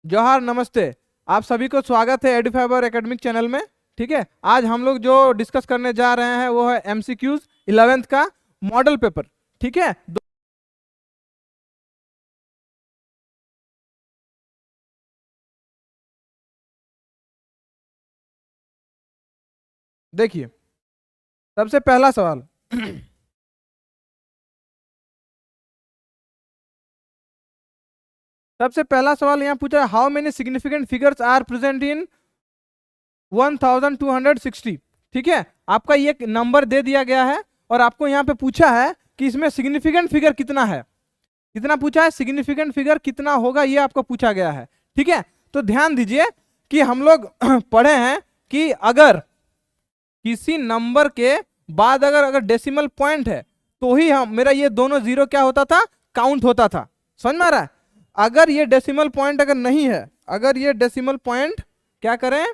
जोहार, नमस्ते। आप सभी को स्वागत है एडुफाइबर एकेडमिक चैनल में। ठीक है, आज हम लोग जो डिस्कस करने जा रहे हैं वो है एमसीक्यूज 11th का मॉडल पेपर। ठीक है, देखिए सबसे पहला सवाल। सबसे पहला सवाल यहाँ पूछा है, how many significant figures are present in 1260। ठीक है, आपका ये नंबर दे दिया गया है और आपको यहाँ पे पूछा है कि इसमें सिग्निफिकेंट फिगर कितना है। कितना पूछा है? सिग्निफिकेंट फिगर कितना होगा, ये आपको पूछा गया है। ठीक है, तो ध्यान दीजिए कि हम लोग पढ़े हैं कि अगर किसी नंबर के बाद अगर अगर डेसिमल पॉइंट है तो ही हम मेरा ये दोनों जीरो क्या होता था, काउंट होता था। समझ में आ रहा है? अगर ये डेसिमल पॉइंट अगर नहीं है, अगर ये डेसिमल पॉइंट क्या करें,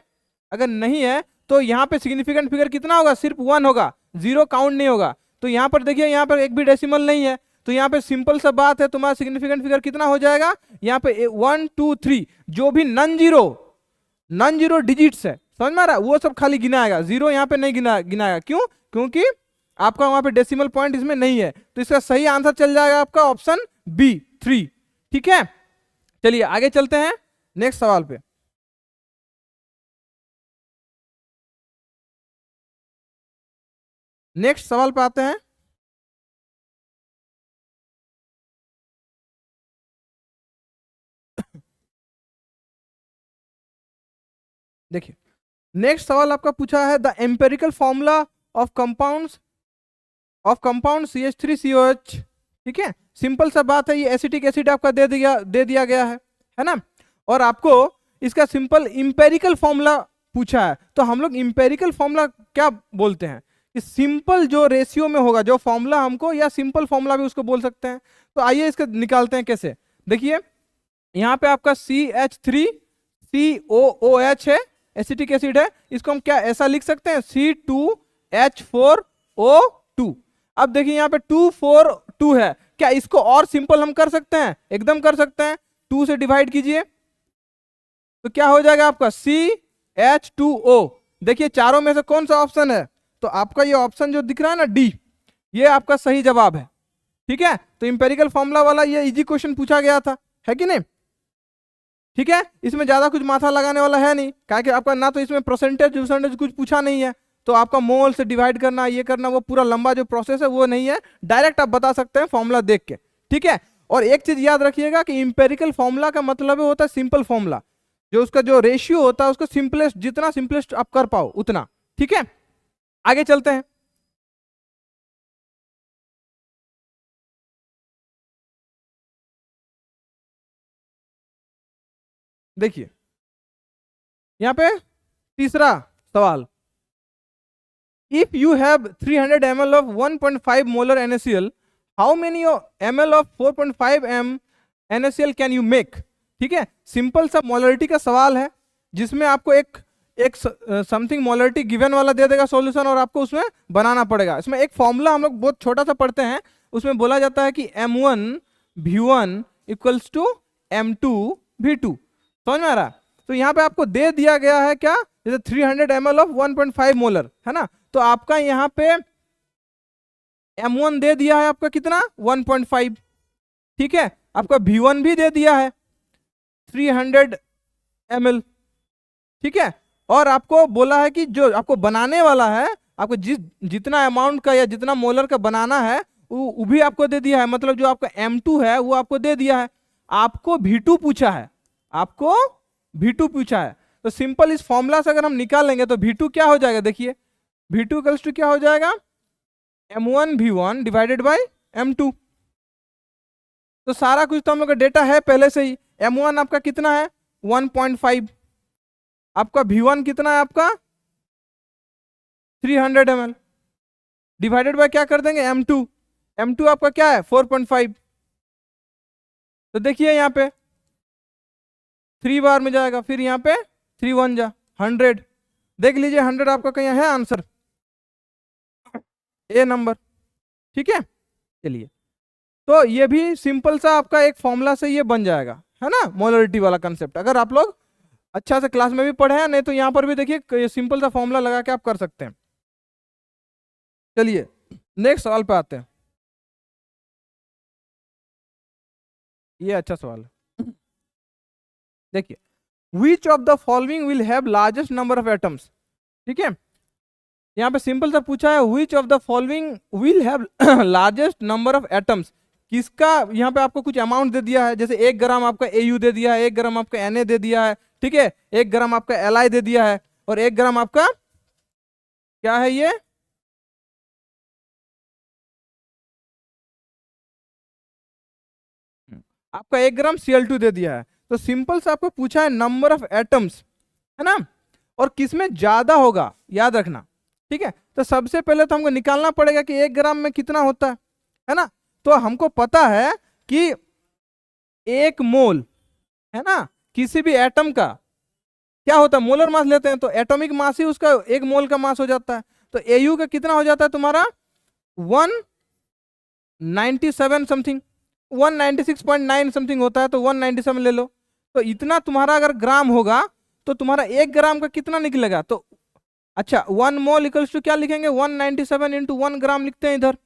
अगर नहीं है तो यहाँ पे सिग्निफिकेंट फिगर कितना होगा? सिर्फ 1 होगा, जीरो काउंट नहीं होगा। तो यहाँ पर देखिए, यहाँ पर एक भी डेसिमल नहीं है, तो यहाँ पे सिंपल सा बात है, तुम्हारा सिग्निफिकेंट फिगर कितना हो जाएगा? यहाँ पे 1 2 3 जो भी नॉन जीरो डिजिट्स है, समझ में आ रहा है, वो सब खाली गिनाएगा, जीरो यहाँ पे नहीं गिनाएगा। क्यों? क्योंकि आपका वहां पे डेसिमल पॉइंट इसमें नहीं है। तो इसका सही आंसर चल जाएगा आपका ऑप्शन बी 3। ठीक है, चलिए आगे चलते हैं नेक्स्ट सवाल पे। नेक्स्ट सवाल पे आते हैं। देखिए नेक्स्ट सवाल आपका पूछा है, the empirical formula of compound CH3COH। ठीक है, सिंपल सा बात है, ये एसिटिक एसिड आपका दे दिया गया है ना। और आपको इसका सिंपल इंपेरिकल फॉर्मूला पूछा है। तो हम लोग इंपेरिकल फॉर्मूला क्या बोलते हैं कि सिंपल जो रेशियो में होगा जो फॉर्मूला हमको, या सिंपल फॉर्मूला भी उसको बोल सकते हैं। तो आइए इसका निकालते हैं कैसे। देखिए यहाँ पे आपका CH3COOH है, एसिटिक एसिड है। इसको हम क्या ऐसा लिख सकते हैं, C2H4O2। अब देखिए यहाँ पे 2 4 2 है, क्या इसको और सिंपल हम कर सकते हैं? एकदम कर सकते हैं। 2 से डिवाइड कीजिए तो क्या हो जाएगा आपका CH2O। देखिए चारों में से कौन सा ऑप्शन है? तो आपका ये ऑप्शन जो दिख रहा है ना, डी, ये आपका सही जवाब है। ठीक है, तो इंपेरिकल फॉर्मूला वाला ये इजी क्वेश्चन पूछा गया था, है कि नहीं? ठीक है, इसमें ज्यादा कुछ माथा लगाने वाला है नहीं, क्या कि आपका ना तो इसमें परसेंटेज कुछ पूछा नहीं है, तो आपका मोल से डिवाइड करना, ये करना, वो पूरा लंबा जो प्रोसेस है वो नहीं है, डायरेक्ट आप बता सकते हैं फॉर्मूला देख के। ठीक है, और एक चीज याद रखिएगा कि इंपेरिकल फॉर्मूला का मतलब होता है सिंपल फॉर्मूला, जो उसका जो रेशियो होता है उसको सिंपलेस्ट, जितना सिंपलेस्ट आप कर पाओ उतना। ठीक है, आगे चलते हैं। देखिए यहाँ पे तीसरा सवाल, if you have 300 ml of 1.5 molar NaCl, how many ml of 4.5 m NaCl can you make? ठीक है, सिंपल सा मोलरिटी का सवाल है, जिसमें आपको एक एक समथिंग मोलरिटी गिवन वाला दे देगा सॉल्यूशन, और आपको उसमें बनाना पड़ेगा। इसमें एक फॉर्मूला हम लोग बहुत छोटा सा पढ़ते हैं, उसमें बोला जाता है कि M1V1 इक्वल्स टू M2V2। समझ में आ रहा है? तो यहाँ पे आपको दे दिया गया है क्या, जैसे 300 ml ऑफ 1.5 मोलर है ना, तो आपका यहाँ पे M1 दे दिया है आपका कितना, 1.5। ठीक है, आपका V1 भी दे दिया है 300 ml। ठीक है, और आपको बोला है कि जो आपको बनाने वाला है, आपको जितना अमाउंट का या जितना मोलर का बनाना है वो भी आपको दे दिया है, मतलब जो आपका M2 है वो आपको दे दिया है। आपको V2 पूछा है, आपको V2 पूछा है। तो सिंपल इस फॉर्मूला से अगर हम निकालेंगे तो V2 क्या हो जाएगा, देखिए V2 इक्वल्स टू क्या हो जाएगा, M1V1 डिवाइडेड बाय M2। तो सारा कुछ तो हम लोग का डेटा है पहले से ही। M1 आपका कितना है, 1.5। आपका V1 कितना है, आपका 300 ml, डिवाइडेड बाय क्या कर देंगे, M2। M2 आपका क्या है, 4.5। तो देखिए यहाँ पे 3 बार में जाएगा, फिर यहाँ पे 3 1 जा 100। देख लीजिए 100 आपका कहीं है आंसर, ए नंबर। ठीक है, चलिए तो ये भी सिंपल सा आपका एक फॉर्मूला से ये बन जाएगा, है ना, मोलरिटी वाला कंसेप्ट। अगर आप लोग अच्छा से क्लास में भी पढ़े हैं, नहीं तो यहाँ पर भी देखिए सिंपल सा फॉर्मूला लगा के आप कर सकते हैं। चलिए नेक्स्ट सवाल पे आते हैं। ये अच्छा सवाल है, देखिए which of the following will have largest number of atoms. ठीक है, यहाँ पे सिंपल सा पूछा है which of the following will have largest number of atoms. किसका, यहाँ पे आपको कुछ अमाउंट दे दिया है, जैसे 1 ग्राम आपका AU दे दिया है, 1 ग्राम आपका Na दे दिया है, ठीक है, 1 ग्राम आपका Li दे दिया है, और 1 ग्राम आपका क्या है ये, आपका 1 ग्राम Cl2 दे दिया है। तो सिंपल से आपको पूछा है नंबर ऑफ एटम्स, है ना, और किसमें ज्यादा होगा याद रखना। ठीक है, तो सबसे पहले तो हमको निकालना पड़ेगा कि 1 ग्राम में कितना होता है ना। तो हमको पता है कि 1 मोल, है ना, किसी भी एटम का क्या होता है, मोलर मास लेते हैं, तो एटॉमिक मास ही उसका 1 मोल का मास हो जाता है। तो AU का कितना हो जाता है तुम्हारा 197 समथिंग, 196.9 समथिंग होता है, तो 197 ले लो। तो इतना तुम्हारा अगर ग्राम होगा तो तुम्हारा 1 ग्राम का कितना निकलेगा, तो अच्छा 1 मोल इक्वल्स टू क्या लिखेंगे, 197 इंटू 1 ग्राम लिखते हैं इधर।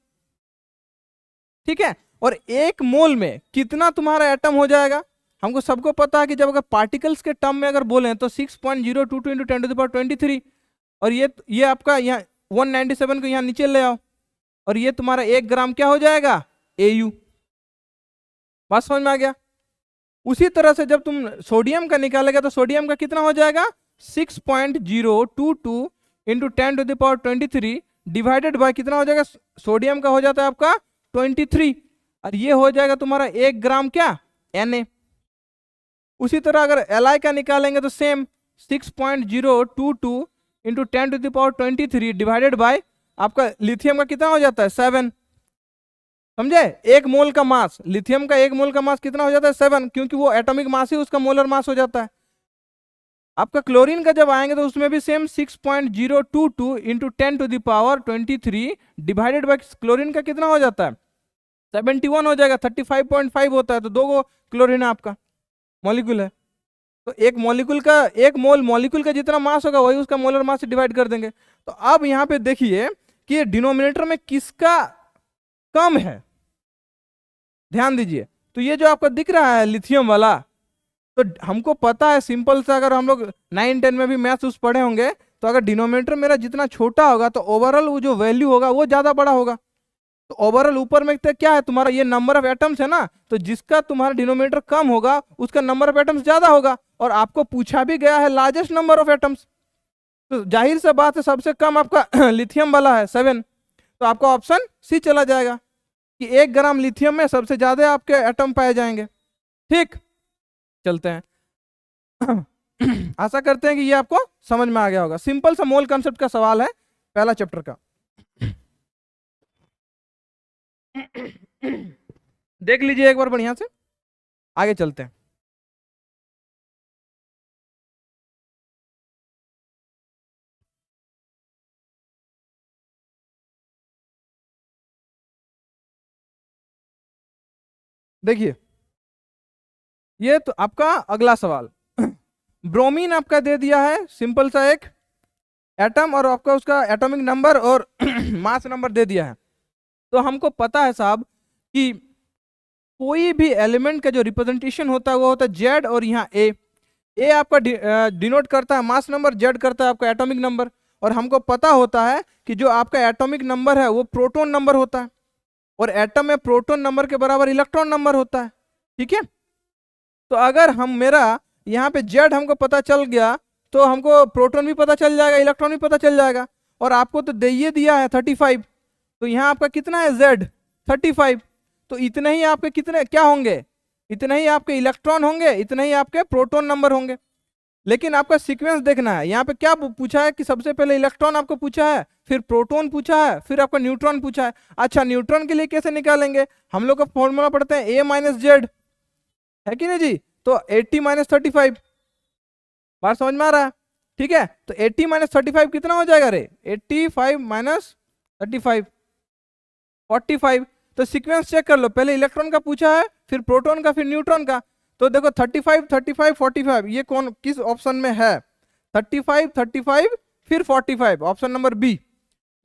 ठीक है, और 1 मोल में कितना तुम्हारा एटम हो जाएगा, हमको सबको पता है कि जब अगर पार्टिकल्स के टर्म में अगर बोलें तो 6.022 इंटू 10⁻23, और ये आपका यहाँ 197 को यहाँ नीचे ले आओ, और ये तुम्हारा 1 ग्राम क्या हो जाएगा AU। बात समझ में आ गया। उसी तरह से जब तुम सोडियम का निकालेगा तो सोडियम का कितना हो जाएगा 6.022 इंटू 10⁻23 डिवाइडेड बाय कितना हो जाएगा, सोडियम का हो जाता है आपका 23, और ये हो जाएगा तुम्हारा 1 ग्राम क्या Na। उसी तरह अगर Li का निकालेंगे तो सेम 6.022 इंटू 10⁻23 डिवाइडेड बाय आपका लिथियम का कितना हो जाता है 7। समझे, 1 मोल का मास, लिथियम का 1 मोल का मास कितना हो जाता है 7, क्योंकि वो एटॉमिक मास ही उसका मोलर मास हो जाता है। आपका क्लोरीन का जब आएंगे तो उसमें भी same 6.022 into 10⁻23 divided by chlorine का कितना हो जाता है 71 हो जाएगा, 35.5 होता है, तो 2 क्लोरीन आपका मॉलिक्यूल है। तो एक मॉलिक्यूल का 1 मोल मॉलिक्यूल का जितना मास होगा वही उसका मोलर मास से डिवाइड कर देंगे। तो अब यहाँ पे देखिए कि डिनोमिनेटर में किसका कम है, ध्यान दीजिए। तो ये जो आपको दिख रहा है लिथियम वाला, तो हमको पता है सिंपल सा, अगर हम लोग 9-10 में भी मैथ्स उस पढ़े होंगे, तो अगर डिनोमिनेटर मेरा जितना छोटा होगा तो ओवरऑल वो जो वैल्यू होगा वो ज्यादा बड़ा होगा। तो ओवरऑल ऊपर में क्या है तुम्हारा, ये नंबर ऑफ एटम्स है ना, तो जिसका तुम्हारा डिनोमिनेटर कम होगा उसका नंबर ऑफ एटम्स ज्यादा होगा, और आपको पूछा भी गया है लार्जेस्ट नंबर ऑफ एटम्स, तो जाहिर सी बात है सबसे कम आपका लिथियम वाला है 7, तो आपका ऑप्शन सी चला जाएगा कि 1 ग्राम लिथियम में सबसे ज्यादा आपके एटम पाए जाएंगे। ठीक, चलते हैं। आशा करते हैं कि ये आपको समझ में आ गया होगा। सिंपल सा मोल कंसेप्ट का सवाल है पहला चैप्टर का। देख लीजिए एक बार बढ़िया से, आगे चलते हैं। देखिए ये तो आपका अगला सवाल, ब्रोमीन आपका दे दिया है सिंपल सा एक एटम, और आपका उसका एटॉमिक नंबर और मास नंबर दे दिया है। तो हमको पता है साहब कि कोई भी एलिमेंट का जो रिप्रेजेंटेशन होता है वो होता है जेड, और यहाँ ए आपका डिनोट करता है मास नंबर, जेड करता है आपका एटॉमिक नंबर, और हमको पता होता है कि जो आपका एटॉमिक नंबर है वो प्रोटॉन नंबर होता है, और एटम में प्रोटॉन नंबर के बराबर इलेक्ट्रॉन नंबर होता है। ठीक है, तो अगर हम मेरा यहाँ पे जेड हमको पता चल गया तो हमको प्रोटॉन भी पता चल जाएगा, इलेक्ट्रॉन भी पता चल जाएगा, और आपको तो दे दिया है 35, तो यहाँ आपका कितना है जेड 35, तो इतने ही आपके कितने क्या होंगे, इतने ही आपके इलेक्ट्रॉन होंगे, इतने ही आपके प्रोटॉन नंबर होंगे। लेकिन आपका सीक्वेंस देखना है, यहाँ पे क्या पूछा है कि सबसे पहले इलेक्ट्रॉन आपको पूछा है, फिर प्रोटॉन पूछा है, फिर आपका न्यूट्रॉन पूछा है। अच्छा न्यूट्रॉन के लिए कैसे निकालेंगे, हम लोग का फॉर्मूला पढ़ते हैं A माइनस जेड, है कि नहीं जी, तो 80 माइनस 35, बात समझ में आ रहा है। ठीक है, तो 80 माइनस 35 कितना हो जाएगा रे, 85 माइनस 35 45, तो सीक्वेंस चेक कर लो, पहले इलेक्ट्रॉन का पूछा है, फिर प्रोटॉन का, फिर न्यूट्रॉन का। तो देखो 35 35 45 ये कौन किस ऑप्शन में है? 35 35 फिर 45, ऑप्शन नंबर बी।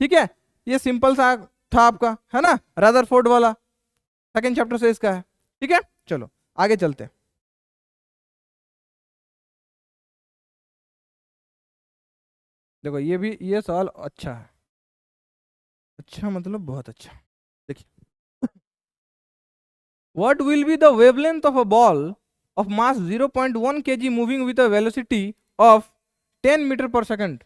ठीक है, ये सिंपल सा था आपका, है ना, रदरफोर्ड वाला, सेकंड चैप्टर से इसका है। ठीक है, चलो आगे चलते हैं। देखो ये सवाल अच्छा है, अच्छा मतलब बहुत अच्छा। देखिए, what will be the wavelength of a ball of mass 0.1 kg moving with a velocity of 10 metre per second?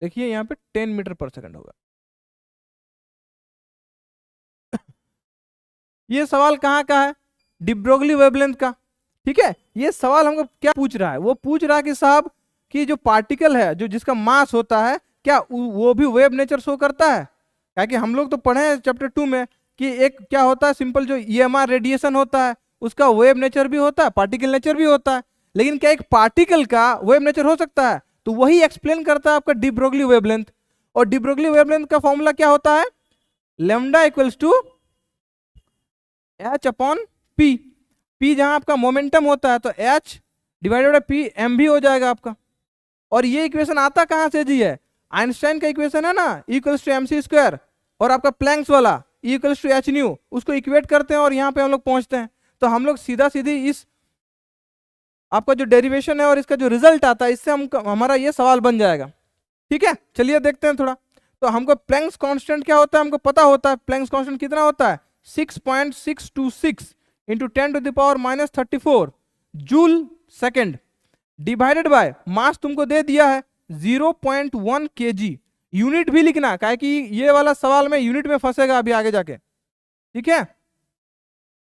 देखिए यहाँ पे 10 मीटर पर सेकंड होगा। ये सवाल कहाँ का है? डी ब्रोगली वेवलेंथ का। ठीक है, ये सवाल हमको क्या पूछ रहा है? वो पूछ रहा है कि साहब कि जो पार्टिकल है, जो जिसका मास होता है, क्या वो भी वेव नेचर शो करता है? क्या कि हम लोग तो पढ़े हैं चैप्टर 2 में कि एक क्या होता है, सिंपल जो ईएमआर रेडिएशन होता है उसका वेव नेचर भी होता है, पार्टिकल नेचर भी होता है। लेकिन क्या एक पार्टिकल का वेव नेचर हो सकता है? तो वही एक्सप्लेन करता है आपका डी ब्रोगली वेवलेंथ। और डी ब्रोगली वेवलेंथ का फॉर्मूला क्या होता है? Lambda equals to h upon p. P जहां आपका मोमेंटम होता है तो h divided by p m भी हो जाएगा आपका। और ये इक्वेशन आता कहां से जी? है आइंस्टाइन का इक्वेशन है ना, इक्वल्स टू एमसी स्क्वायर, और आपका प्लैंक्स वाला इक्वल्स टू एच न्यू, उसको इक्वेट करते हैं और यहाँ पे हम लोग पहुंचते हैं। तो हम लोग सीधा सीधी इस आपका जो डेरिवेशन है और इसका जो रिजल्ट आता है, इससे हम हमारा ये सवाल बन जाएगा। ठीक है, चलिए देखते हैं थोड़ा। तो हमको प्लैंक्स कांस्टेंट क्या होता है हमको पता होता है। प्लैंक्स कांस्टेंट कितना होता है? 6.626 into 10 to the power minus 34 joule second, divided by mass तुमको दे दिया है 0.1 kg। यूनिट भी लिखना, काहे कि ये वाला सवाल में यूनिट में फंसेगा अभी आगे जाके। ठीक है,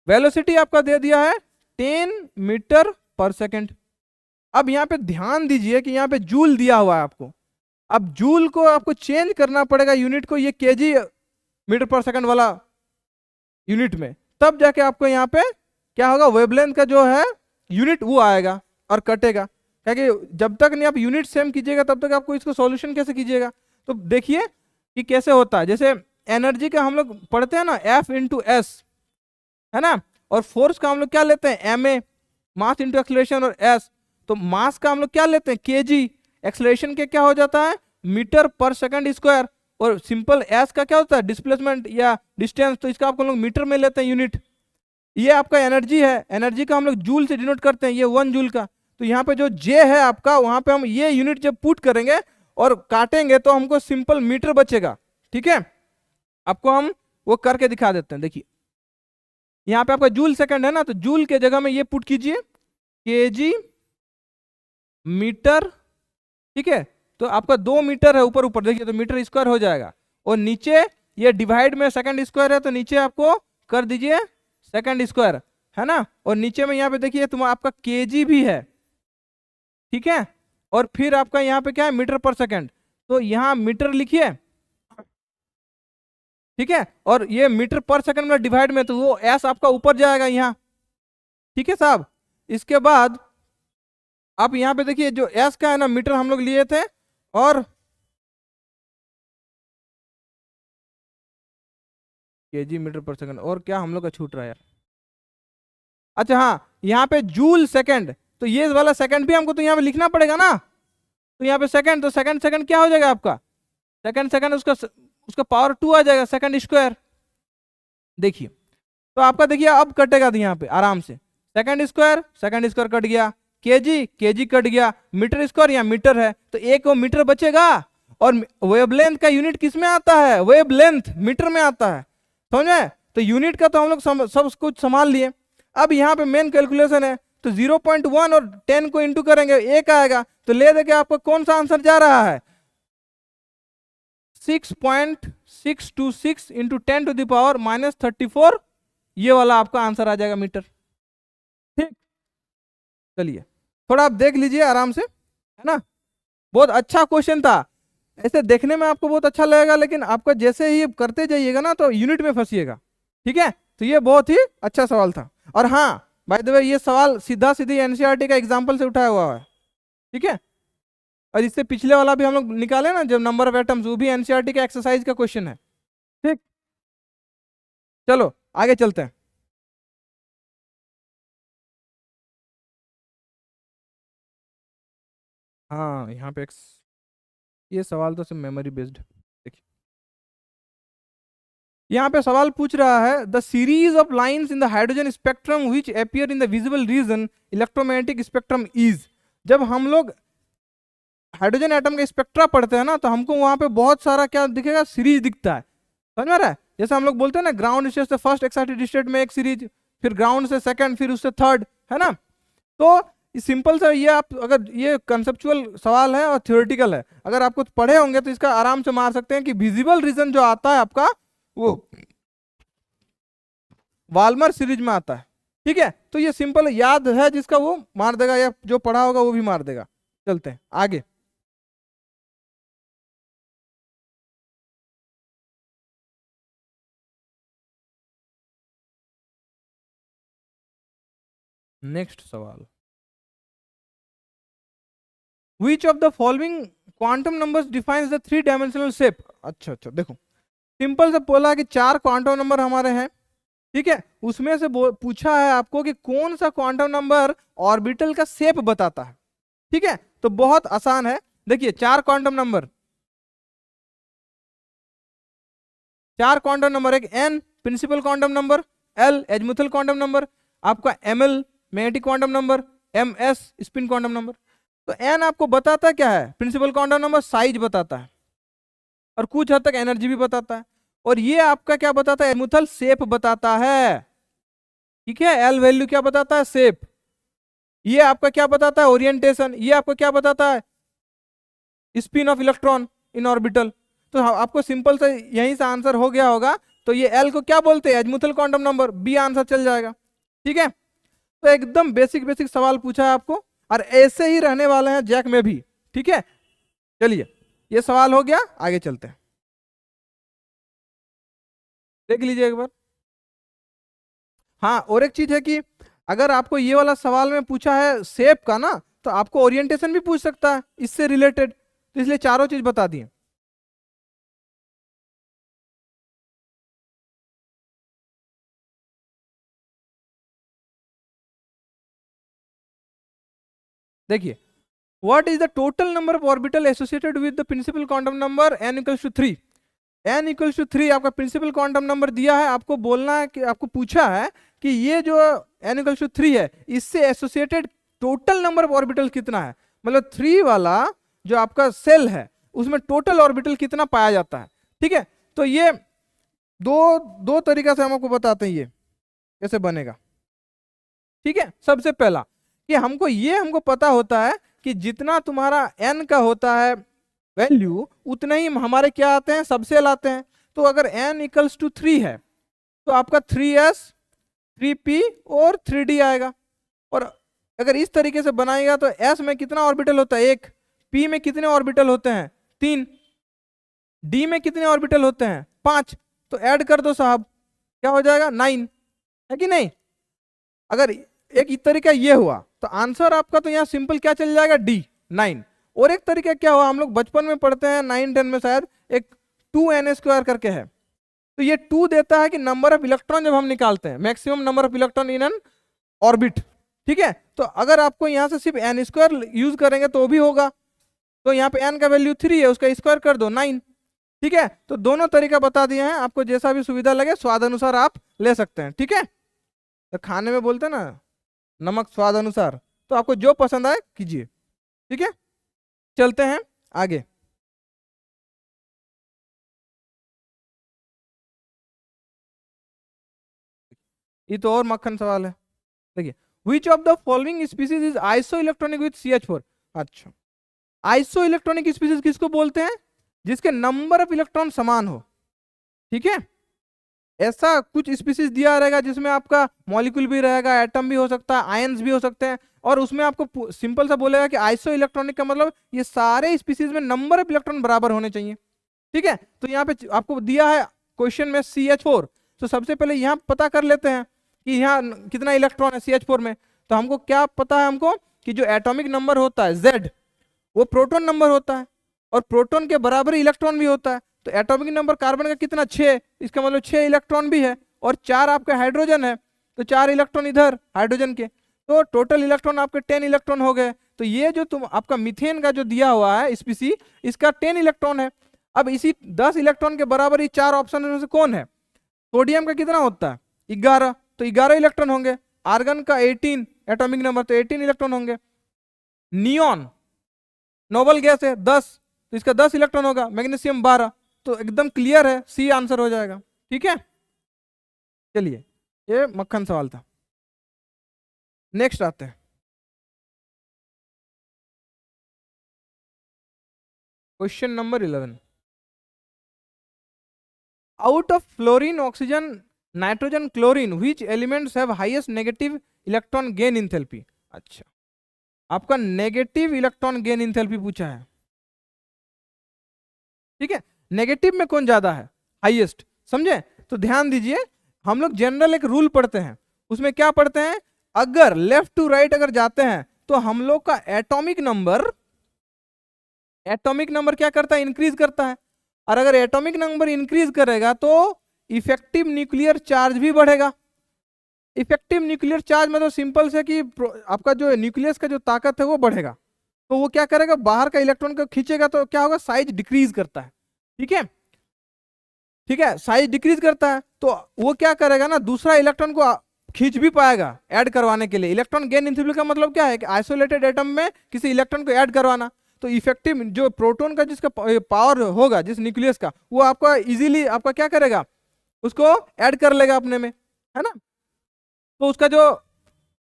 वेलोसिटी आपका दे दिया है 10 मीटर पर सेकेंड। अब यहाँ पे ध्यान दीजिए कि यहाँ पे जूल दिया हुआ है आपको। अब जूल को आपको चेंज करना पड़ेगा यूनिट को, ये केजी मीटर पर सेकंड वाला यूनिट में, तब जाके आपको यहाँ पे क्या होगा, वेवलेंथ का जो है यूनिट वो आएगा और कटेगा। क्योंकि जब तक नहीं आप यूनिट सेम कीजिएगा तब तक आपको इसको सॉल्यूशन कैसे कीजिएगा? तो देखिए कि कैसे होता है। जैसे एनर्जी का हम लोग पढ़ते हैं ना, F इंटू एस, है ना, और फोर्स का हम लोग क्या लेते हैं? ma, मास इंटू एक्सलेशन, और s, तो मास का हम लोग क्या लेते हैं? kg, एक्सलेशन के क्या हो जाता है? मीटर पर सेकंड स्क्वायर, और सिंपल s का क्या होता है? डिस्प्लेसमेंट या डिस्टेंस, तो इसका आप लोग मीटर में लेते हैं यूनिट। ये आपका एनर्जी है, एनर्जी का हम लोग जूल से डिनोट करते हैं, ये 1 जूल का। तो यहाँ पे जो J है आपका, वहां पे हम ये यूनिट जब पुट करेंगे और काटेंगे तो हमको सिंपल मीटर बचेगा। ठीक है, आपको हम वो करके दिखा देते हैं। देखिए यहाँ पे आपका जूल सेकंड है ना, तो जूल के जगह में ये पुट कीजिए केजी मीटर। ठीक है, तो आपका 2 मीटर है ऊपर ऊपर, देखिए तो मीटर स्क्वायर हो जाएगा, और नीचे ये डिवाइड में सेकंड स्क्वायर है तो नीचे आपको कर दीजिए सेकंड स्क्वायर, है ना, और नीचे में यहाँ पे देखिए तुम आपका केजी भी है। ठीक है, और फिर आपका यहाँ पे क्या है? मीटर पर सेकंड, तो यहाँ मीटर लिखिए। ठीक है, और ये मीटर पर सेकंड में डिवाइड में, तो वो एस आपका ऊपर जाएगा यहाँ। ठीक है साहब, इसके बाद आप यहाँ पे देखिए जो एस का है ना, मीटर हम लोग लिए थे, और केजी मीटर पर सेकंड, और क्या हम लोग का छूट रहा है यार? अच्छा हाँ, यहाँ पे जूल सेकंड, तो ये वाला सेकंड भी हमको तो यहाँ पे लिखना पड़ेगा ना, तो यहाँ पे सेकंड, तो सेकंड सेकंड क्या हो जाएगा आपका? सेकंड सेकंड उसका पावर 2 आ जाएगा, सेकंड स्क्वायर। देखिए तो आपका देखिए अब कटेगा तो यहाँ पे आराम से, सेकंड स्क्वायर कट गया, केजी कट गया, मीटर स्क्वायर यहाँ मीटर है, तो एक वो मीटर बचेगा। और वेवलेंथ का यूनिट किस में आता है? वेवलेंथ मीटर में आता है, समझे? तो यूनिट का तो हम लोग सब कुछ संभाल लिए। अब यहाँ पे मेन कैलकुलेशन है, तो 0.1 और 10 को इंटू करेंगे, एक आएगा, तो ले देके आपको कौन सा आंसर जा रहा है? 6.626 into 10 to the power minus 34, ये वाला आपका आंसर आ जाएगा मीटर। ठीक, चलिए थोड़ा आप देख लीजिए आराम से, है ना, बहुत अच्छा क्वेश्चन था। ऐसे देखने में आपको बहुत अच्छा लगेगा, लेकिन आपको जैसे ही करते जाइएगा ना तो यूनिट में फंसिएगा। ठीक है, तो ये बहुत ही अच्छा सवाल था। और हाँ बाय द वे, ये सवाल सीधा सीधी एनसीईआरटी का एग्जाम्पल से उठाया हुआ है। ठीक है, और इससे पिछले वाला भी हम लोग निकाले ना जब नंबर ऑफ एटम्स, वो भी एनसीईआरटी का एक्सरसाइज का क्वेश्चन है। ठीक, चलो आगे चलते हैं। हाँ यहाँ पे ये सवाल तो सिर्फ मेमोरी बेस्ड। देखिए यहाँ पे सवाल पूछ रहा है, the series of lines in the hydrogen spectrum which appear in the visible region electromagnetic spectrum is. जब हम लोग हाइड्रोजन एटम का स्पेक्ट्रा पढ़ते हैं ना, तो हमको वहां पे बहुत सारा क्या दिखेगा, सीरीज दिखता है। समझ में रहा है? जैसे हम लोग बोलते हैं ना, ग्राउंड स्टेट से फर्स्ट एक्साइटेड स्टेट में एक सीरीज, फिर ग्राउंड से सेकंड, फिर उससे थर्ड, है ना। तो सिंपल सा ये, आप अगर ये कंसेप्चुअल सवाल है और थ्योरेटिकल है, अगर आपको पढ़े होंगे तो इसका आराम से मार सकते हैं कि विजिबल रीजन जो आता है आपका वो वाल्मर सीरीज में आता है। ठीक है, तो ये सिंपल याद है जिसका वो मार देगा, या जो पढ़ा होगा वो भी मार देगा। चलते हैं आगे। नेक्स्ट सवाल, which of the following quantum numbers defines the three dimensional shape. अच्छा अच्छा, देखो सिंपल से बोला कि 4 क्वांटम नंबर हमारे हैं। ठीक है, उसमें से पूछा है आपको कि कौन सा क्वांटम नंबर ऑर्बिटल का शेप बताता है। ठीक है, तो बहुत आसान है। देखिए 4 क्वांटम नंबर, 4 क्वांटम नंबर, एक N principal quantum number, L azimuthal quantum number, आपका ML magnetic quantum number, MS spin quantum number. तो एन आपको बताता क्या है, प्रिंसिपल क्वांटम नंबर, साइज बताता है और कुछ हद तक एनर्जी भी बताता है। और ये आपका क्या बताता है, एजमुथल शेप बताता है। ठीक है, एल वैल्यू क्या बताता है, शेप। ये आपका क्या बताता है, ओरिएंटेशन। ये आपको क्या बताता है, spin off electron in orbital. तो आपको सिंपल से यहीं से आंसर हो गया होगा। तो ये एल को क्या बोलते हैं, एजमुथल क्वांटम नंबर, बी आंसर चल जाएगा। ठीक है, तो एकदम बेसिक बेसिक सवाल पूछा है आपको, और ऐसे ही रहने वाले हैं जैक में भी। ठीक है, चलिए ये सवाल हो गया, आगे चलते हैं। देख लीजिए एक बार। हाँ, और एक चीज है कि अगर आपको ये वाला सवाल में पूछा है शेप का ना, तो आपको ओरिएंटेशन भी पूछ सकता है इससे रिलेटेड। तो इसलिए चारों चीज बता दिए। देखिए, what is the total number of orbital associated with the principal quantum number n equals to 3। n equals to 3 आपका प्रिंसिपल क्वांटम नंबर दिया है। आपको बोलना है कि आपको पूछा है कि ये जो n इक्वल्स टू 3 है, इससे associated total number of orbital कितना है। मतलब 3 वाला जो आपका सेल है उसमें टोटल ऑर्बिटल कितना पाया जाता है। ठीक है, तो ये दो तरीका से हम आपको बताते हैं ये कैसे बनेगा। ठीक है, सबसे पहला कि हमको पता होता है कि जितना तुम्हारा n का होता है वैल्यू, उतना ही हमारे क्या आते हैं, सबसेल आते हैं। तो अगर n इक्वल्स टू 3 है तो आपका 3s 3p और 3d आएगा। और अगर इस तरीके से बनाएगा तो s में कितना ऑर्बिटल होता है, 1, p में कितने ऑर्बिटल होते हैं, 3, d में कितने ऑर्बिटल होते हैं, 5। तो ऐड कर दो साहब, क्या हो जाएगा, 9, है कि नहीं। अगर एक तरीका ये हुआ तो आंसर आपका तो यहाँ सिंपल क्या चल जाएगा, डी 9। और एक तरीका क्या हुआ, हम लोग बचपन में पढ़ते हैं 9-10 में शायद, एक 2n² करके है। तो ये 2 देता है कि नंबर ऑफ इलेक्ट्रॉन जब हम निकालते हैं, maximum number of electron in an orbit. ठीक है, तो अगर आपको यहाँ से सिर्फ n² यूज करेंगे तो भी होगा। तो यहाँ पे n का वैल्यू 3 है, उसका स्क्वायर कर दो 9। ठीक है, तो दोनों तरीका बता दिए हैं आपको, जैसा भी सुविधा लगे स्वाद अनुसार आप ले सकते हैं। ठीक है, तो खाने में बोलते हैं ना नमक स्वाद अनुसार, तो आपको जो पसंद आए कीजिए। ठीक है, चलते हैं आगे। ये तो और मक्खन सवाल है। देखिए, which of the following species is iso electronic with CH4। अच्छा, आइसो इलेक्ट्रॉनिक स्पीसीज किसको बोलते हैं, जिसके नंबर ऑफ इलेक्ट्रॉन समान हो। ठीक है, ऐसा कुछ स्पीसीज दिया रहेगा जिसमें आपका मॉलिक्यूल भी रहेगा, एटम भी हो सकता है, आयंस भी हो सकते हैं, और उसमें आपको सिंपल सा बोलेगा कि आइसो इलेक्ट्रॉनिक का मतलब ये सारे स्पीसीज में नंबर ऑफ इलेक्ट्रॉन बराबर होने चाहिए। ठीक है, तो यहाँ पे आपको दिया है क्वेश्चन में CH4। तो सबसे पहले यहाँ पता कर लेते हैं कि यहाँ कितना इलेक्ट्रॉन है CH4 में। तो हमको क्या पता है, हमको कि जो एटॉमिक नंबर होता है Z, वो प्रोटॉन नंबर होता है, और प्रोटॉन के बराबर इलेक्ट्रॉन भी होता है। तो एटॉमिक नंबर कार्बन का कितना, 6, इसका मतलब 6 इलेक्ट्रॉन भी है, और 4 आपके हाइड्रोजन है, तो 4 इलेक्ट्रॉन इधर हाइड्रोजन के, तो टोटल इलेक्ट्रॉन आपके 10 इलेक्ट्रॉन हो गए। तो ये जो तुम आपका मीथेन का जो दिया हुआ है स्पीसी, इसका 10 इलेक्ट्रॉन है। अब इसी 10 इलेक्ट्रॉन के बराबर ही 4 ऑप्शन में से कौन है? सोडियम का कितना होता है? 11, तो 11 इलेक्ट्रॉन होंगे। आर्गन का 18 एटॉमिक नंबर, तो 18 इलेक्ट्रॉन होंगे। नियॉन नोबल गैस है 10, तो इसका 10 इलेक्ट्रॉन होगा। मैग्नीशियम 12, तो एकदम क्लियर है, सी आंसर हो जाएगा। ठीक है, चलिए ये मक्खन सवाल था। नेक्स्ट आते हैं, question number 11। Out of fluorine, oxygen, nitrogen, chlorine, which elements have highest negative electron gain enthalpy? अच्छा, आपका नेगेटिव इलेक्ट्रॉन गेन इंथैल्पी पूछा है। ठीक है, नेगेटिव में कौन ज्यादा है, हाईएस्ट, समझे? तो ध्यान दीजिए, हम लोग जनरल एक रूल पढ़ते हैं, उसमें क्या पढ़ते हैं, अगर लेफ्ट टू राइट अगर जाते हैं तो हम लोग का एटॉमिक नंबर क्या करता है, इंक्रीज करता है। और अगर एटॉमिक नंबर इंक्रीज करेगा तो इफेक्टिव न्यूक्लियर चार्ज भी बढ़ेगा। इफेक्टिव न्यूक्लियर चार्ज मतलब सिंपल से कि आपका जो न्यूक्लियस का जो ताकत है वो बढ़ेगा, तो वो क्या करेगा, बाहर का इलेक्ट्रॉन को खींचेगा, तो क्या होगा, साइज डिक्रीज करता है। ठीक है, ठीक है, साइज डिक्रीज करता है, तो वो क्या करेगा ना, दूसरा इलेक्ट्रॉन को खींच भी पाएगा ऐड करवाने के लिए। इलेक्ट्रॉन गेन इंथैल्पी का मतलब क्या है कि आइसोलेटेड एटम में किसी इलेक्ट्रॉन को ऐड करवाना। तो इफेक्टिव जो प्रोटॉन का जिसका पावर होगा, जिस न्यूक्लियस का, वो आपका इजीली आपका क्या करेगा, उसको ऐड कर लेगा अपने में, है ना। तो उसका जो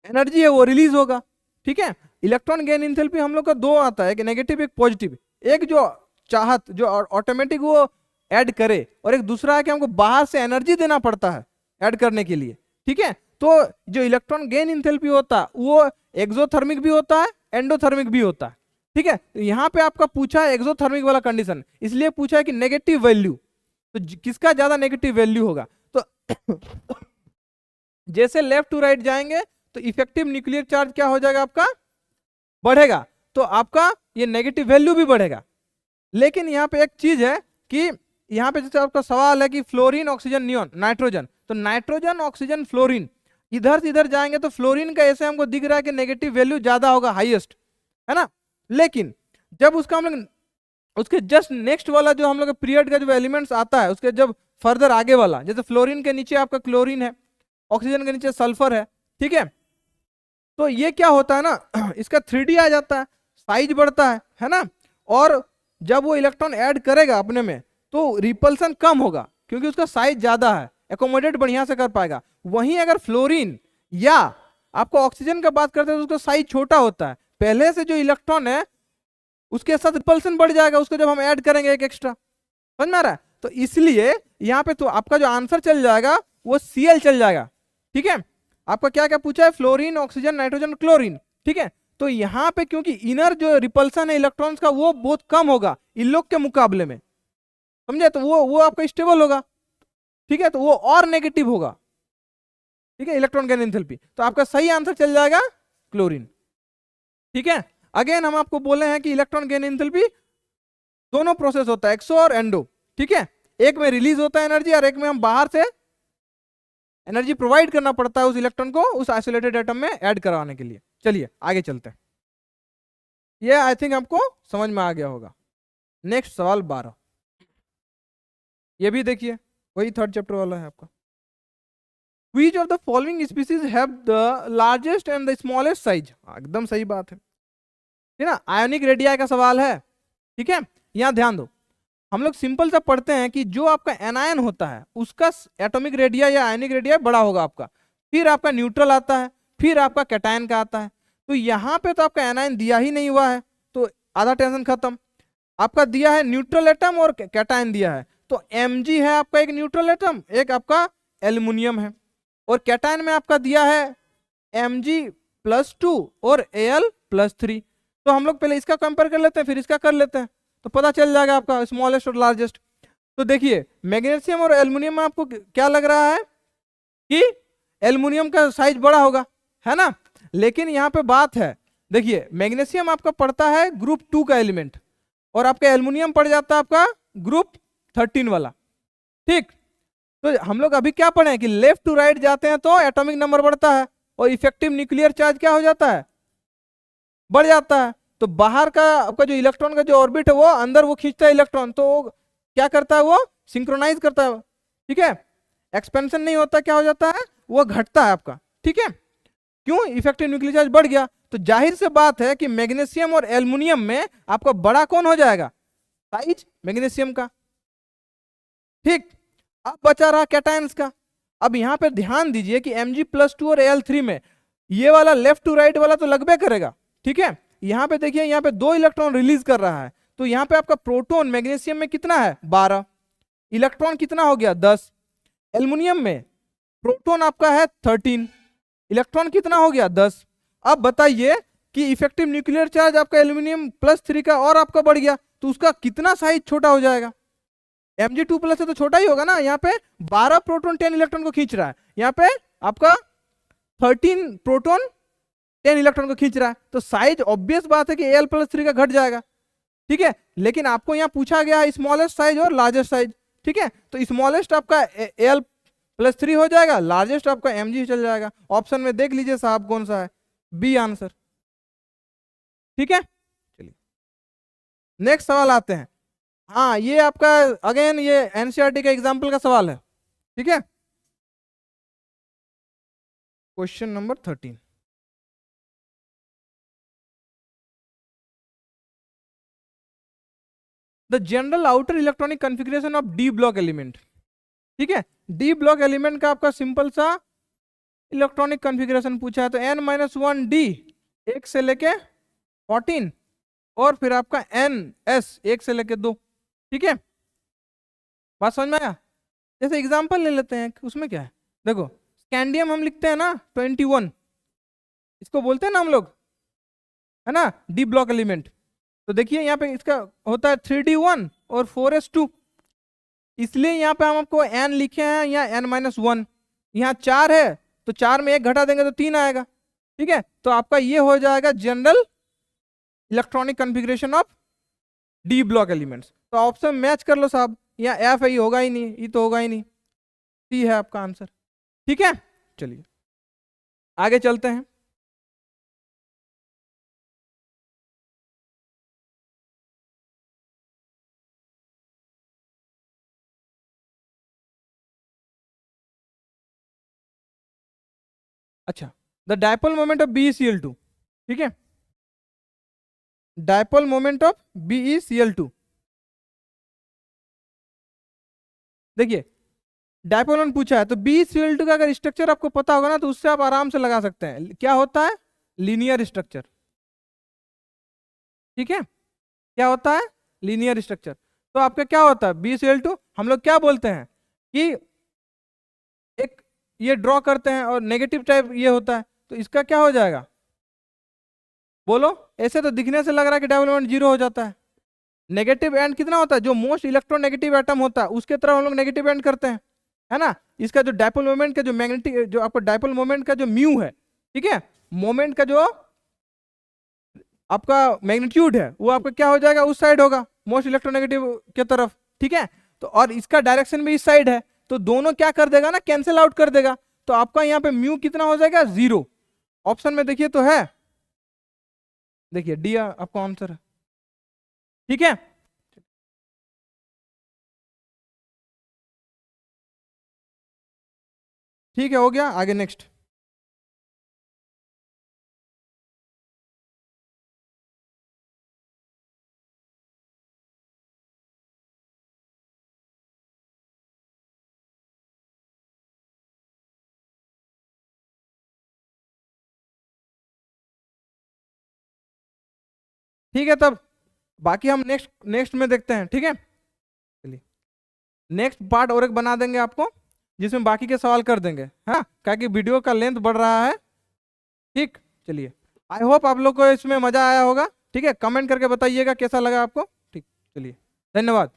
एनर्जी है वो रिलीज होगा। ठीक है, इलेक्ट्रॉन गेन इंथैल्पी हम लोग का दो आता है, एक नेगेटिव एक पॉजिटिव। एक जो चाहत जो ऑटोमेटिक वो ऐड करे, और एक दूसरा है कि हमको बाहर से एनर्जी देना पड़ता है ऐड करने के लिए। ठीक है, तो जो इलेक्ट्रॉन गेन इंथैल्पी होता है वो एक्सोथर्मिक भी होता है, एंडोथर्मिक भी होता है। ठीक है, तो यहाँ पे आपका पूछा है एक्सोथर्मिक वाला कंडीशन, इसलिए पूछा है कि नेगेटिव वैल्यू, तो किसका ज्यादा नेगेटिव वैल्यू होगा। तो जैसे लेफ्ट टू राइट जाएंगे तो इफेक्टिव न्यूक्लियर चार्ज क्या हो जाएगा, आपका बढ़ेगा, तो आपका ये नेगेटिव वैल्यू भी बढ़ेगा। लेकिन यहाँ पे एक चीज है कि यहाँ पे जैसे आपका सवाल है कि फ्लोरीन, ऑक्सीजन, नियॉन, नाइट्रोजन, तो नाइट्रोजन, ऑक्सीजन, फ्लोरीन, इधर से इधर जाएंगे तो फ्लोरीन का ऐसे हमको दिख रहा है कि नेगेटिव वैल्यू ज्यादा होगा, हाईएस्ट, है ना। लेकिन जब उसका हम लोग उसके जस्ट नेक्स्ट वाला जो हम लोग पीरियड का जो एलिमेंट्स आता है, उसके जब फर्दर आगे वाला, जैसे फ्लोरीन के नीचे आपका क्लोरीन है, ऑक्सीजन के नीचे सल्फर है। ठीक है, तो ये क्या होता है ना, इसका 3D आ जाता है, साइज बढ़ता है ना। और जब वो इलेक्ट्रॉन ऐड करेगा अपने में तो रिपल्सन कम होगा, क्योंकि उसका साइज ज्यादा है, एकोमोडेट बढ़िया से कर पाएगा। वहीं अगर फ्लोरीन या आपको ऑक्सीजन का बात करते हैं तो उसका साइज छोटा होता है, पहले से जो इलेक्ट्रॉन है उसके साथ रिपल्सन बढ़ जाएगा, उसको जब हम ऐड करेंगे एक एक्स्ट्रा, समझ में आ रहा है। तो इसलिए यहाँ पे तो आपका जो आंसर चल जाएगा वो Cl चल जाएगा। ठीक है, आपका क्या क्या पूछा है, फ्लोरीन, ऑक्सीजन, नाइट्रोजन, क्लोरीन। ठीक है, तो यहाँ पे क्योंकि इनर जो रिपल्सन है इलेक्ट्रॉन्स का वो बहुत कम होगा इन लोग के मुकाबले में, समझे, तो वो आपका स्टेबल होगा। ठीक है, तो वो और नेगेटिव होगा। ठीक है, इलेक्ट्रॉन गेन एंथैल्पी, तो आपका सही आंसर चल जाएगा क्लोरीन। ठीक है, अगेन हम आपको बोले हैं कि इलेक्ट्रॉन गेन एंथैल्पी दोनों प्रोसेस होता है, एक्सो और एंडो। ठीक है, एक में रिलीज होता है एनर्जी और एक में हम बाहर से एनर्जी प्रोवाइड करना पड़ता है उस इलेक्ट्रॉन को उस आइसोलेटेड एटम में ऐड करवाने के लिए। चलिए आगे चलते हैं, ये आई थिंक आपको समझ में आ गया होगा। नेक्स्ट सवाल 12, ये भी देखिए वही थर्ड चैप्टर वाला है आपका। Which of the following species have the largest and the smallest size? एकदम सही बात है, ठीक है ना, आयोनिक रेडिया का सवाल है। ठीक है, यहां ध्यान दो, हम लोग सिंपल सा पढ़ते हैं कि जो आपका एनायन होता है उसका एटॉमिक रेडिया या आयोनिक रेडिया बड़ा होगा आपका, फिर आपका न्यूट्रल आता है, फिर आपका कैटायन का आता है। तो यहाँ पे तो आपका एनायन दिया ही नहीं हुआ है, तो आधा टेंशन खत्म। आपका दिया है न्यूट्रल एटम और कैटायन दिया है, तो Mg है आपका एक न्यूट्रल एटम, एक आपका एल्युमिनियम है, और कैटायन में आपका दिया है Mg+2 और Al+3। तो हम लोग पहले इसका कंपेयर कर लेते हैं फिर इसका कर लेते हैं, तो पता चल जाएगा आपका स्मॉलेस्ट और लार्जेस्ट। तो देखिए मैग्नीशियम और एल्युमिनियम में आपको क्या लग रहा है कि एल्युमिनियम का साइज बड़ा होगा, है ना। लेकिन यहाँ पे बात है देखिए मैग्नीशियम आपका पड़ता है ग्रुप 2 का एलिमेंट, और आपका एल्युमिनियम पड़ जाता है आपका ग्रुप 13 वाला। ठीक, तो हम लोग अभी क्या पढ़े कि लेफ्ट टू राइट जाते हैं तो एटॉमिक नंबर बढ़ता है, और इफेक्टिव न्यूक्लियर चार्ज क्या हो जाता है, बढ़ जाता है। तो बाहर का आपका जो इलेक्ट्रॉन का जो ऑर्बिट है वो अंदर वो खींचता है इलेक्ट्रॉन, तो वो क्या करता है, वो सिंक्रोनाइज करता है। ठीक है, एक्सपेंशन नहीं होता, क्या हो जाता है, वो घटता है आपका। ठीक है, क्यों, इफेक्टिव न्यूक्लियर चार्ज बढ़ गया। तो जाहिर से बात है कि मैग्नीशियम और एल्युमिनियम में आपका बड़ा कौन हो जाएगा, साइज मैग्नीशियम का। ठीक, अब बचा रहा कैटायंस का। अब यहां पे ध्यान दीजिए कि Mg+2 और Al3 में ये वाला लेफ्ट टू राइट वाला तो लगबे करेगा। ठीक है, यहां पे देखिए, यहां पे 2 इलेक्ट्रॉन रिलीज कर रहा है, तो यहां पे आपका प्रोटॉन मैग्नीशियम में कितना है, 12, इलेक्ट्रॉन कितना हो गया, 10। एल्युमिनियम में प्रोटॉन आपका है 13, इलेक्ट्रॉन कितना हो गया, 10। अब बताइए कि इफेक्टिव न्यूक्लियर चार्ज आपका एल्यूमिनियम +3 का और आपका बढ़ गया, तो उसका कितना साइज छोटा हो जाएगा, Mg2+ से तो छोटा ही होगा ना। यहाँ पे 12 प्रोटॉन 10 इलेक्ट्रॉन को खींच रहा है, यहाँ पे आपका 13 प्रोटॉन 10 इलेक्ट्रॉन को खींच रहा है, तो साइज ऑब्वियस बात है कि Al+3 का घट जाएगा। ठीक है, लेकिन आपको यहाँ पूछा गया है स्मॉलेस्ट साइज और लार्जेस्ट साइज। ठीक है, तो स्मॉलेस्ट आपका Al+3 हो जाएगा, लार्जेस्ट आपका Mg चल जाएगा। ऑप्शन में देख लीजिए साहब कौन सा है, बी आंसर। ठीक है, चलिए नेक्स्ट सवाल आते हैं। हाँ, ये आपका अगेन ये एनसीईआरटी का एग्जाम्पल का सवाल है। ठीक है, question number 13। The general outer electronic configuration of D block element. ठीक है, डी ब्लॉक एलिमेंट का आपका सिंपल सा इलेक्ट्रॉनिक कॉन्फ़िगरेशन पूछा है, तो n-1 डी 1 से लेके 14, और फिर आपका NS 1 से लेके 2। ठीक है, बात समझ में आया। जैसे एग्जांपल ले लेते हैं, उसमें क्या है, देखो स्कैंडियम हम लिखते हैं ना 21, इसको बोलते हैं ना हम लोग, है ना, डी ब्लॉक एलिमेंट। तो देखिए यहाँ पे इसका होता है 3d1 और 4s2, इसलिए यहाँ पे हम आपको n लिखे हैं, यहाँ n-1, यहाँ 4 है तो 4 में 1 घटा देंगे तो 3 आएगा। ठीक है, तो आपका ये हो जाएगा general electronic configuration of D block elements. तो ऑप्शन मैच कर लो साहब, यहाँ एफ है, ये होगा ही नहीं, ये तो होगा ही नहीं, सी है आपका आंसर। ठीक है, चलिए आगे चलते हैं। अच्छा, the dipole moment of BeCl2। ठीक है, डायपोल मोमेंट ऑफ BeCl2, देखिए डायपोल मोमेंट पूछा है, तो BeCl2 का अगर स्ट्रक्चर आपको पता होगा ना, तो उससे आप आराम से लगा सकते हैं। क्या होता है, लीनियर स्ट्रक्चर। ठीक है, क्या होता है, लीनियर स्ट्रक्चर। तो आपका क्या होता है, BeCl2 हम लोग क्या बोलते हैं कि एक ये ड्रॉ करते हैं और नेगेटिव टाइप ये होता है, तो इसका क्या हो जाएगा, बोलो। ऐसे तो दिखने से लग रहा है कि डायपोल मोमेंट 0 हो जाता है। नेगेटिव एंड कितना होता है, जो मोस्ट इलेक्ट्रोनेगेटिव एटम होता है उसके तरफ हम लोग नेगेटिव एंड करते हैं, है ना। इसका जो डायपोल मोमेंट का जो मैग्नेटिक, जो आपको डायपोल मोमेंट का जो म्यू है, ठीक है, मोमेंट का जो आपका मैग्नीट्यूड है, वो आपका क्या हो जाएगा, उस साइड होगा, मोस्ट इलेक्ट्रोनेगेटिव के तरफ। ठीक है, तो और इसका डायरेक्शन भी इस साइड है, तो दोनों क्या कर देगा ना, कैंसिल आउट कर देगा। तो आपका यहाँ पे म्यू कितना हो जाएगा, 0। ऑप्शन में देखिए तो है, देखिए डी आपका आंसर है। ठीक है, ठीक है, हो गया, आगे नेक्स्ट। ठीक है, तब बाकी हम नेक्स्ट नेक्स्ट में देखते हैं। ठीक है, चलिए नेक्स्ट पार्ट और एक बना देंगे आपको, जिसमें बाकी के सवाल कर देंगे, हाँ, क्या कि वीडियो का लेंथ बढ़ रहा है। ठीक, चलिए आई होप आप लोग को इसमें मजा आया होगा। ठीक है, कमेंट करके बताइएगा कैसा लगा आपको। ठीक, चलिए धन्यवाद।